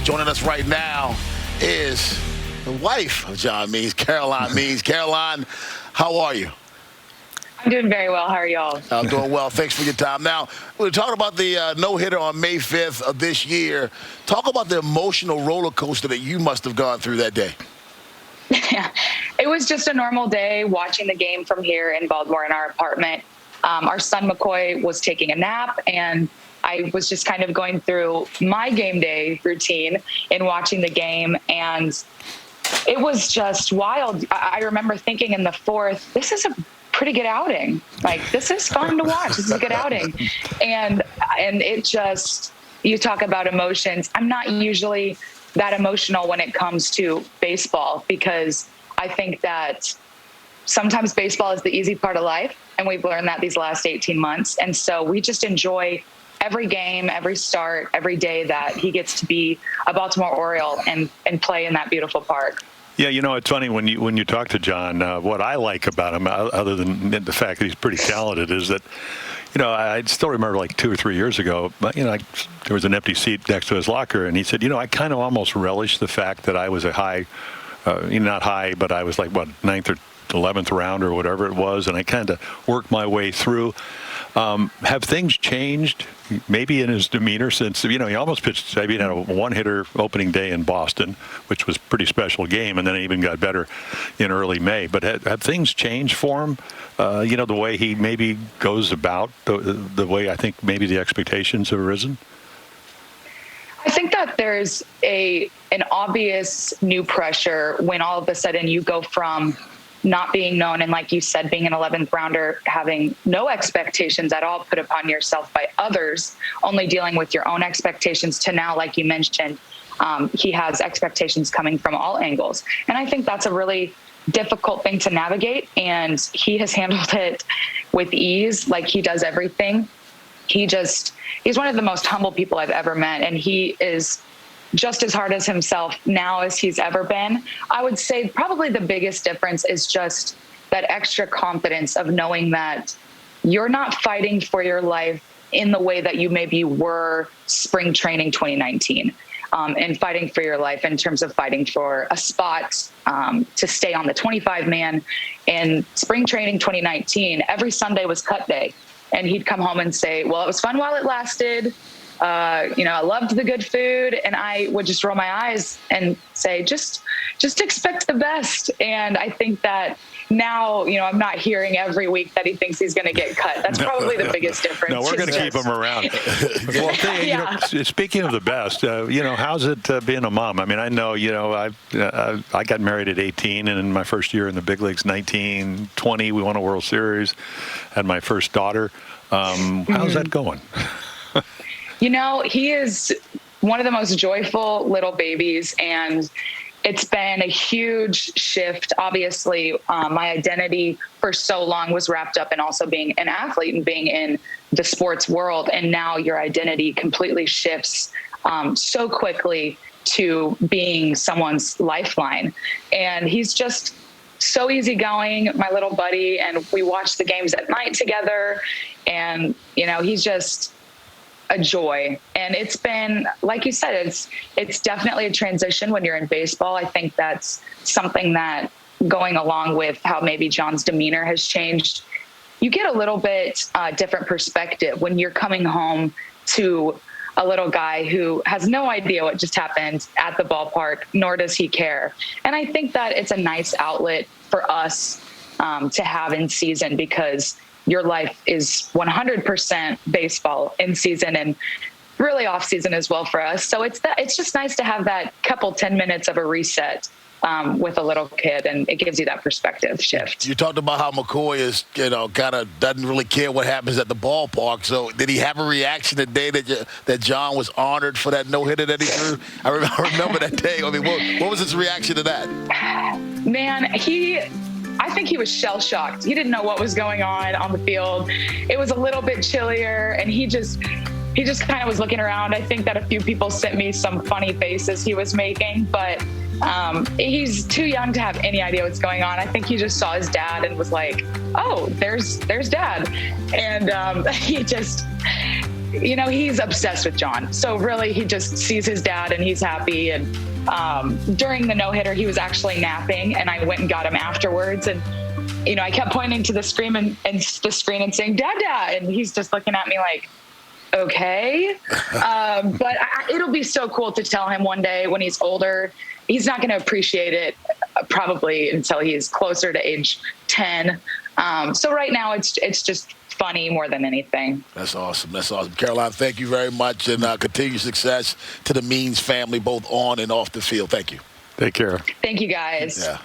Joining us right now is the wife of John Means, Caroline Means. Caroline, how are you? I'm doing very well. How are y'all? I'm doing well. Thanks for your time. Now, we're talking about the no-hitter on May 5th of this year. Talk about the emotional roller coaster that you must have gone through that day. Yeah, it was just a normal day watching the game from here in Baltimore in our apartment. Our son McCoy was taking a nap, and I was just kind of going through my game day routine in watching the game, and it was just wild. I remember thinking in the fourth, this is a pretty good outing. Like, this is fun to watch. This is a good outing. And it just, you talk about emotions. I'm not usually that emotional when it comes to baseball, because I think that sometimes baseball is the easy part of life, and we've learned that these last 18 months. And so we just enjoy every game, every start, every day that he gets to be a Baltimore Oriole and play in that beautiful park. Yeah, you know, it's funny when you talk to John, what I like about him, other than the fact that he's pretty talented, is that, you know, I still remember like 2 or 3 years ago, you know, there was an empty seat next to his locker, and he said, you know, I kind of almost relish the fact that I was a high, not high, but I was like, what, 9th or 11th round or whatever it was, and I kind of worked my way through. Have things changed maybe in his demeanor since, you know, he almost pitched, I mean, had a one-hitter opening day in Boston, which was a pretty special game, and then it even got better in early May. But have things changed for him? You know, the way he maybe goes about, the way I think maybe the expectations have arisen? I think that there's an obvious new pressure when all of a sudden you go from not being known, and like you said, being an 11th rounder, having no expectations at all put upon yourself by others, only dealing with your own expectations, to now, like you mentioned, he has expectations coming from all angles. And I think that's a really difficult thing to navigate, and he has handled it with ease, like he does everything. He's one of the most humble people I've ever met, and he is just as hard as himself now as he's ever been. I would say probably the biggest difference is just that extra confidence of knowing that you're not fighting for your life in the way that you maybe were spring training 2019, and fighting for your life in terms of fighting for a spot to stay on the 25-man. In spring training 2019, every Sunday was cut day, and he'd come home and say, well, it was fun while it lasted. You know, I loved the good food, and I would just roll my eyes and say, just expect the best. And I think that now, you know, I'm not hearing every week that he thinks he's going to get cut. That's probably the biggest difference. No, we're going to keep him around. Well, you know, speaking of the best, you know, how's it being a mom? I mean, I know, you know, I got married at 18, and in my first year in the big leagues, 19, 20, we won a World Series, had my first daughter. How's that going? You know, he is one of the most joyful little babies, and it's been a huge shift. Obviously, my identity for so long was wrapped up in also being an athlete and being in the sports world. And now your identity completely shifts so quickly to being someone's lifeline. And he's just so easygoing, my little buddy. And we watch the games at night together. And, you know, he's just a joy. And it's been, like you said, it's definitely a transition when you're in baseball. I think that's something that, going along with how maybe John's demeanor has changed, you get a little bit different perspective when you're coming home to a little guy who has no idea what just happened at the ballpark, nor does he care. And I think that it's a nice outlet for us to have in season, because your life is 100% baseball in season and really off season as well for us. So it's just nice to have that couple 10 minutes of a reset with a little kid, and it gives you that perspective shift. You talked about how McCoy is, you know, kind of doesn't really care what happens at the ballpark. So did he have a reaction the day that John was honored for that no-hitter that he threw? I remember that day. I mean, what was his reaction to that? Man, I think he was shell-shocked. He didn't know what was going on the field. It was a little bit chillier, and he just kind of was looking around. I think that a few people sent me some funny faces he was making, but he's too young to have any idea what's going on. I think he just saw his dad and was like, oh, there's dad. And he's obsessed with John. So really, he just sees his dad and he's happy. And during the no-hitter, he was actually napping, and I went and got him afterwards. And, I kept pointing to the screen and saying, Dada, and he's just looking at me like, okay. But it'll be so cool to tell him one day when he's older. He's not going to appreciate it probably until he's closer to age 10. So right now it's just funny more than anything. That's awesome. Caroline, thank you very much, and continued success to the Means family, both on and off the field. Thank you. Take care. Thank you, guys. Yeah.